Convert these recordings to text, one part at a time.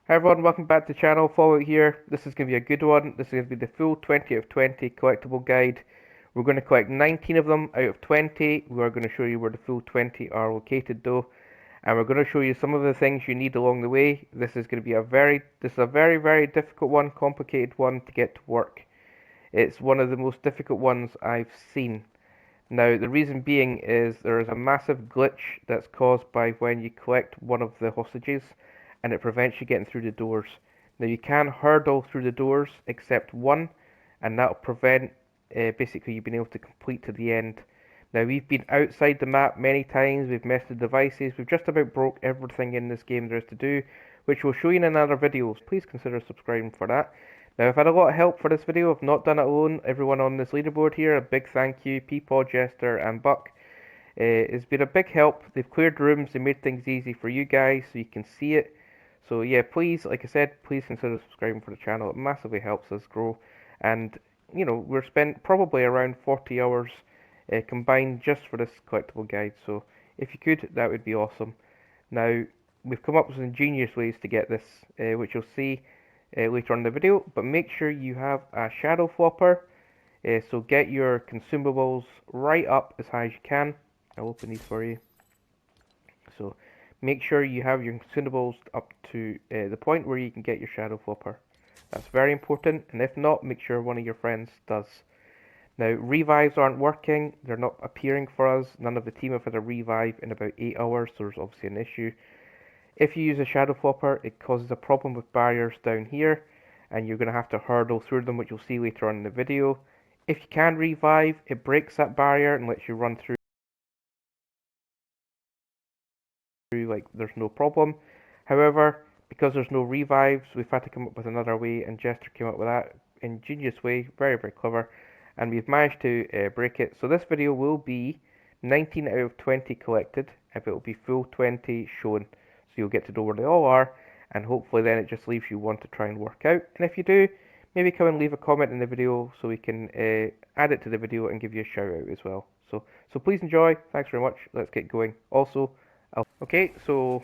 Hi everyone, welcome back to the channel. Fallout here. This is going to be a good one. This is going to be the full 20 out of 20 collectible guide. We're going to collect 19 of them out of 20. We are going to show you where the full 20 are located though. And we're going to show you some of the things you need along the way. This is going to be a very difficult one, complicated one to get to work. It's one of the most difficult ones I've seen. Now, the reason being is there is a massive glitch that's caused by when you collect one of the hostages and it prevents you getting through the doors. Now, you can hurdle through the doors except one, and that'll prevent basically you being able to complete to the end. Now, we've been outside the map many times, we've messed with devices, we've just about broke everything in this game there is to do, which we'll show you in another video. Please consider subscribing for that. Now, I've had a lot of help for this video. I've not done it alone. Everyone on this leaderboard here, a big thank you. Peepaw, Jester, and Buck. It's been a big help. They've cleared rooms. They made things easy for you guys so you can see it. So yeah, please, like I said, please consider subscribing for the channel. It massively helps us grow. And, you know, we're spent probably around 40 hours combined just for this collectible guide. So if you could, that would be awesome. Now, we've come up with some ingenious ways to get this, which you'll see later on in the video, but make sure you have a shadow flopper, so get your consumables right up as high as you can. I'll open these for you. So make sure you have your consumables up to the point where you can get your shadow flopper. That's very important, and if not, make sure one of your friends does. Now, revives aren't working, they're not appearing for us. None of the team have had a revive in about 8 hours, so there's obviously an issue. If you use a shadow flopper, it causes a problem with barriers down here, and you're going to have to hurdle through them, which you'll see later on in the video. If you can revive, it breaks that barrier and lets you run through like there's no problem. However, because there's no revives, we've had to come up with another way, and Jester came up with that ingenious way, very clever, and we've managed to break it. So this video will be 19 out of 20 collected, if it will be full 20 shown. So you'll get to know where they all are, and hopefully then it just leaves you one to try and work out. And if you do, maybe come and leave a comment in the video so we can add it to the video and give you a shout out as well. So please enjoy. Thanks very much. Let's get going. Also, okay, so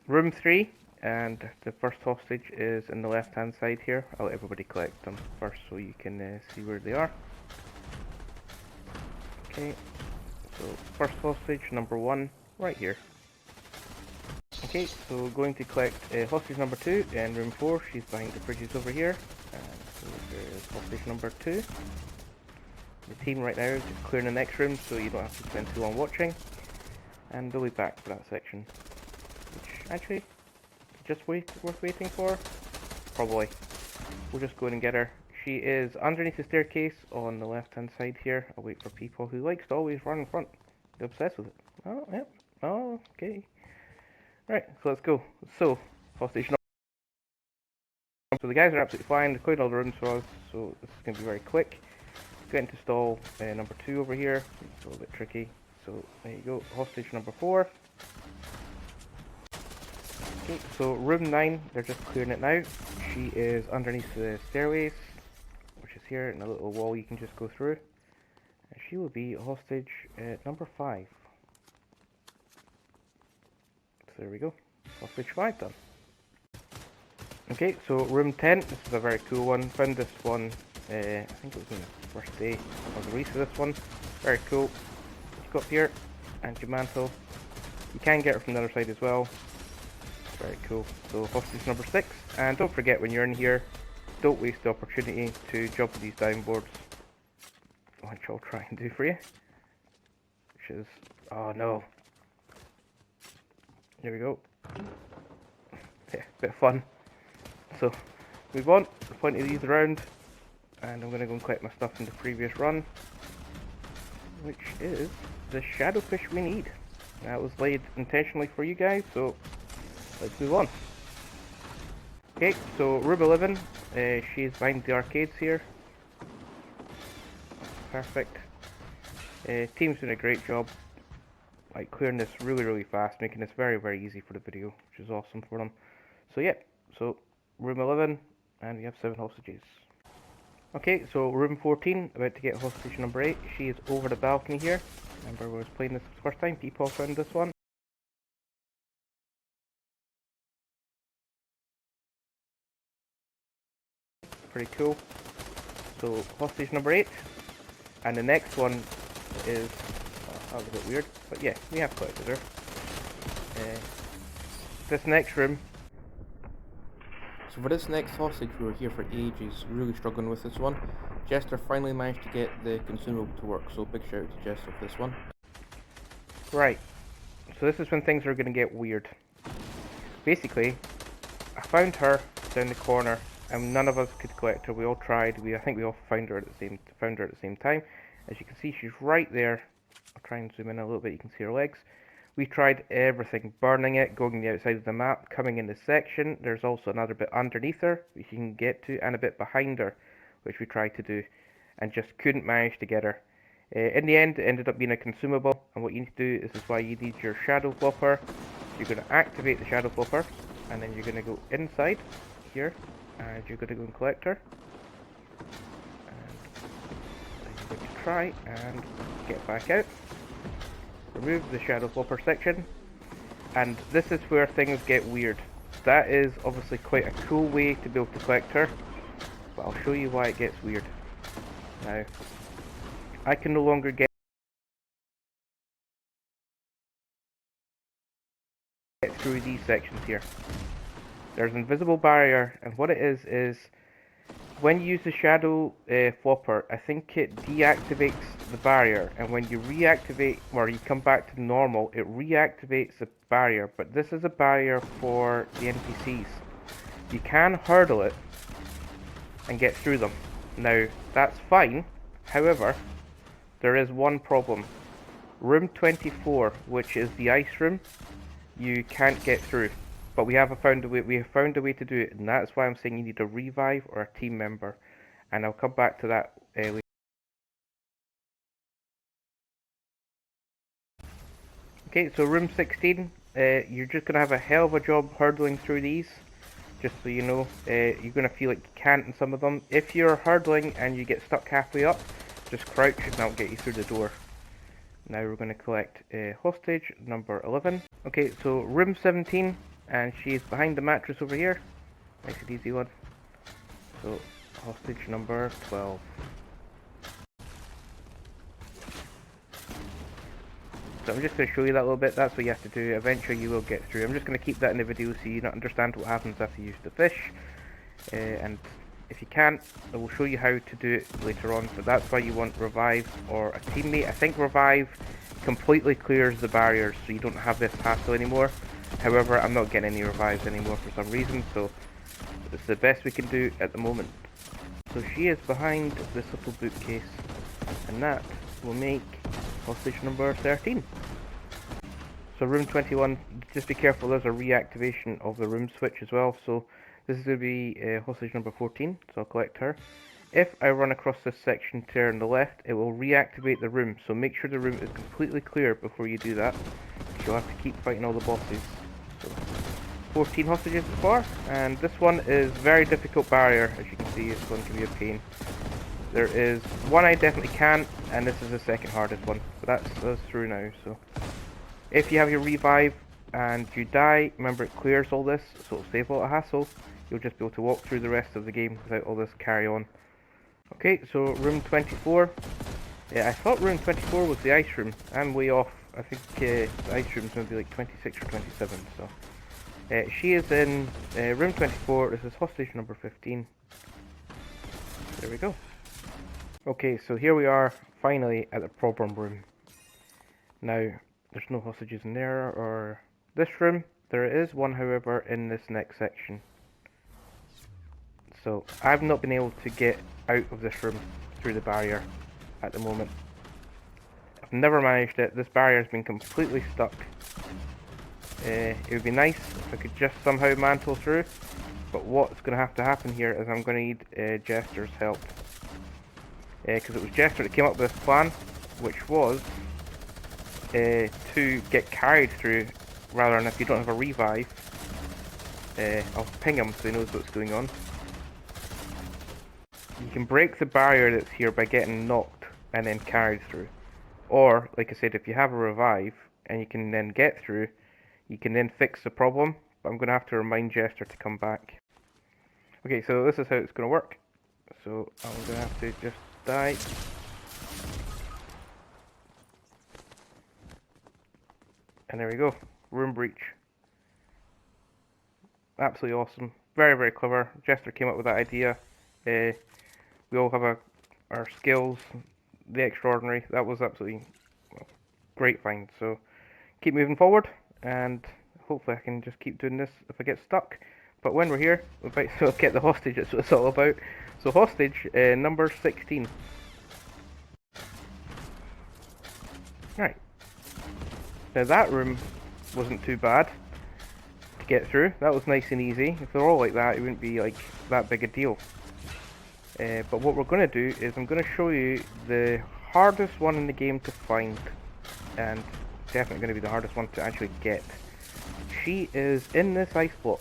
room 3, and the first hostage is in the left hand side here. I'll let everybody collect them first so you can see where they are. Okay, so first hostage, number 1, right here. Okay, so going to collect hostage number 2 in room 4. She's behind the fridges over here. And so there's hostage number 2. The team right now is just clearing the next room so you don't have to spend too long watching. And they'll be back for that section. Which, actually, just worth waiting for? Probably. We'll just go in and get her. She is underneath the staircase on the left hand side here. I'll wait for people who likes to always run in front. They're obsessed with it. Oh, yep. Oh, okay. Right, so let's go. So, hostage number. So the guys are absolutely fine. They're clearing all the rooms for us, so this is going to be very quick. Get into stall number 2 over here. It's a little bit tricky. So there you go. Hostage number 4. Okay, so room 9, they're just clearing it now. She is underneath the stairways, which is here in a little wall you can just go through. And she will be hostage number 5. So there we go. Hostage 5 done. Okay, so room 10, this is a very cool one. Found this one, I think it was on the first day of the release of this one. Very cool. You go up here, and you mantle. You can get her from the other side as well. Very cool. So hostage number 6, and don't forget when you're in here, don't waste the opportunity to jump these down boards, which I'll try and do for you. Which is, oh no. Here we go. Yeah, bit of fun. So, move on, plenty of these around, and I'm going to go and collect my stuff from the previous run, which is the shadowfish we need. That was laid intentionally for you guys, so let's move on. Okay, so room 11, she's behind the arcades here. Perfect. Team's doing a great job, like clearing this really fast, making this very easy for the video, which is awesome for them. So yeah, so room 11, and we have 7 hostages. Okay, so room 14, about to get hostage number 8. She is over the balcony here. Remember, we was playing this the first time. People found this one. pretty cool. So hostage number 8, and the next one is, oh, that was a bit weird, but yeah, we have collected her. This next room. So for this next hostage, we were here for ages, really struggling with this one. Jester finally managed to get the consumable to work, so big shout out to Jester for this one. Right, so this is when things are going to get weird. Basically, I found her down the corner, and none of us could collect her. We all tried. I think we all found her at the same time. As you can see, she's right there. I'll try and zoom in a little bit. You can see her legs. We tried everything, burning it, going the outside of the map, coming in this section. There's also another bit underneath her, which you can get to, and a bit behind her, which we tried to do, and just couldn't manage to get her. In the end, it ended up being a consumable, and what you need to do, this is why you need your shadow flopper. You're going to activate the shadow flopper, and then you're going to go inside here, and you're going to go and collect her. And then you're going to try and get back out. Remove the shadow flopper section, and this is where things get weird. That is obviously quite a cool way to be able to collect her, but I'll show you why it gets weird. Now, I can no longer get through these sections here. There's an invisible barrier, and what it is when you use the shadow flopper, I think it deactivates the barrier, and when you reactivate, or you come back to normal, it reactivates the barrier, but this is a barrier for the NPCs. You can hurdle it and get through them. Now, that's fine, however, there is one problem. Room 24, which is the ice room, you can't get through. But we have found a way to do it, and that's why I'm saying you need a revive or a team member, and I'll come back to that later. Okay, so room 16, you're just gonna have a hell of a job hurdling through these. Just so you know, you're gonna feel like you can't in some of them. If you're hurdling and you get stuck halfway up, just crouch and that'll get you through the door. Now we're gonna collect hostage number 11. Okay, so room 17. And she's behind the mattress over here. Nice and easy one. So, hostage number 12. So I'm just going to show you that a little bit. That's what you have to do. Eventually you will get through. I'm just going to keep that in the video so you understand what happens after you use the fish. And if you can't, I will show you how to do it later on. But that's why you want revive or a teammate. I think revive completely clears the barriers so you don't have this hassle anymore. However, I'm not getting any revives anymore for some reason, so it's the best we can do at the moment. So she is behind this little bookcase, and that will make hostage number 13. So room 21, just be careful, there's a reactivation of the room switch as well, so this is going to be hostage number 14, so I'll collect her. If I run across this section to turn the left, it will reactivate the room, so make sure the room is completely clear before you do that. You'll have to keep fighting all the bosses. So 14 hostages so far, and this one is very difficult barrier. As you can see, it's going to be a pain. There is one I definitely can't, and this is the second hardest one, but that's through now. So if you have your revive and you die, remember it clears all this, so it'll save a lot of hassle. You'll just be able to walk through the rest of the game without all this carry on. Okay, so room 24. Yeah, I thought room 24 was the ice room. I'm way off. I think the ice room's going to be like 26 or 27, so... she is in room 24, this is hostage number 15. There we go. Okay, so here we are, finally, at the problem room. Now, there's no hostages in there, or this room. There is one, however, in this next section. So, I've not been able to get out of this room through the barrier at the moment. I've never managed it. This barrier has been completely stuck. It would be nice if I could just somehow mantle through, but what's going to have to happen here is I'm going to need Jester's help. Because it was Jester that came up with this plan, which was to get carried through, rather than if you don't have a revive. I'll ping him so he knows what's going on. You can break the barrier that's here by getting knocked and then carried through. Or, like I said, if you have a revive and you can then get through, you can then fix the problem. But I'm going to have to remind Jester to come back. Okay, so this is how it's going to work. So I'm gonna have to just die. And there we go. Room breach. Absolutely awesome. Very, very clever. Jester came up with that idea. We all have our skills. The extraordinary. That was absolutely great find. So keep moving forward, and hopefully I can just keep doing this if I get stuck. But when we're here, we might as well get the hostage. That's what it's all about. So hostage number 16. Right. Now that room wasn't too bad to get through. That was nice and easy. If they're all like that, it wouldn't be like that big a deal. But what we're going to do is I'm going to show you the hardest one in the game to find, and definitely going to be the hardest one to actually get. She is in this ice block.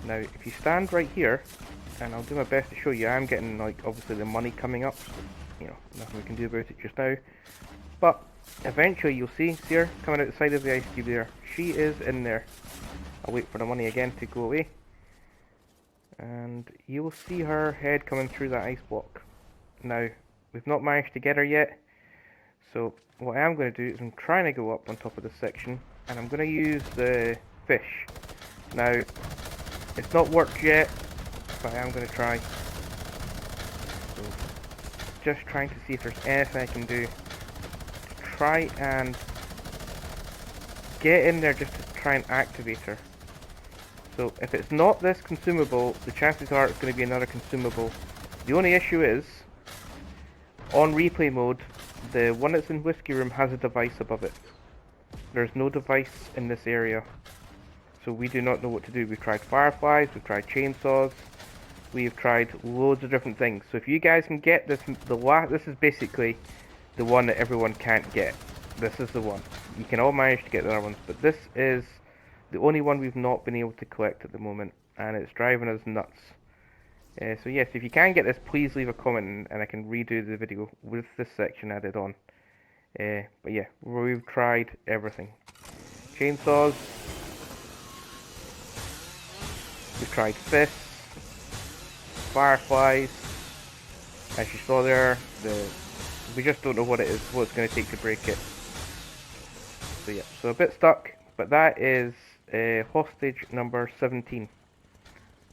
Now, if you stand right here, and I'll do my best to show you, I'm getting, like, obviously the money coming up, so, you know, nothing we can do about it just now. But eventually you'll see her coming out the side of the ice cube there. She is in there. I'll wait for the money again to go away. And you will see her head coming through that ice block. Now, we've not managed to get her yet. So, what I am going to do is I'm trying to go up on top of this section. And I'm going to use the fish. Now, it's not worked yet, but I am going to try. So, just trying to see if there's anything I can do to try and get in there just to try and activate her. So if it's not this consumable, the chances are it's going to be another consumable. The only issue is, on replay mode, the one that's in Whiskey Room has a device above it. There's no device in this area. So we do not know what to do. We've tried fireflies, we've tried chainsaws, we've tried loads of different things. So if you guys can get this, this is basically the one that everyone can't get. This is the one. You can all manage to get the other ones, but this is the only one we've not been able to collect at the moment, and it's driving us nuts. So yes, if you can get this, please leave a comment, and I can redo the video with this section added on. But yeah, we've tried everything. Chainsaws, we've tried fists, fireflies, as you saw there, we just don't know what it is, what it's going to take to break it. So yeah, so a bit stuck, but that is hostage number 17.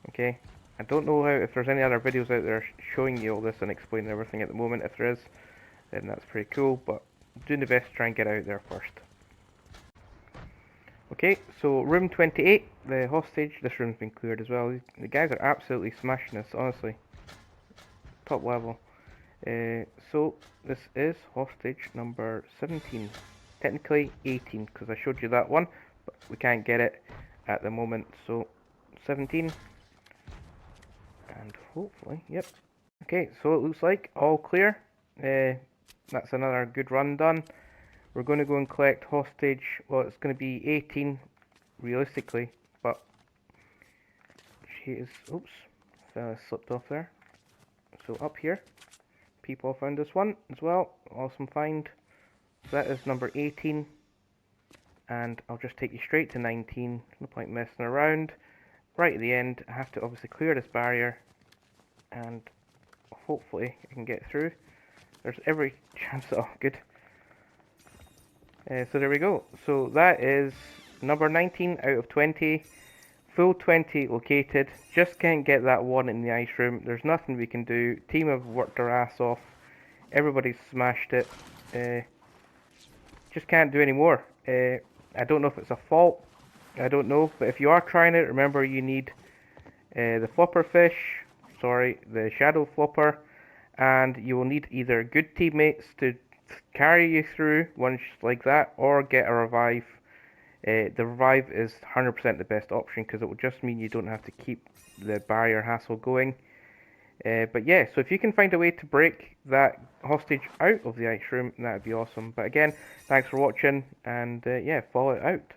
Okay, I don't know if there's any other videos out there showing you all this and explaining everything at the moment. If there is, then that's pretty cool, but I'm doing the best to try and get out there first. Okay, so room 28, the hostage, this room's been cleared as well. The guys are absolutely smashing this, honestly. Top level. So this is hostage number 17. Technically 18, because I showed you that one, but we can't get it at the moment. So 17, and hopefully, yep. Okay, so it looks like all clear. That's another good run done. We're going to go and collect hostage. Well, it's going to be 18 realistically, but she is. Oops, slipped off there. So up here, people found this one as well. Awesome find. That is number 18, and I'll just take you straight to 19. No point messing around. Right at the end, I have to obviously clear this barrier, and hopefully I can get through. There's every chance. Oh, good. So there we go. So that is number 19 out of 20. Full 20 located. Just can't get that one in the ice room. There's nothing we can do. Team have worked their ass off. Everybody's smashed it. Just can't do any more. I don't know if it's a fault. I don't know. But if you are trying it, remember you need the flopper fish. Sorry, the shadow flopper. And you will need either good teammates to carry you through once like that, or get a revive. The revive is 100% the best option, because it will just mean you don't have to keep the barrier hassle going. But yeah, so if you can find a way to break that hostage out of the ice room, that would be awesome. But again, thanks for watching, and yeah, follow it out.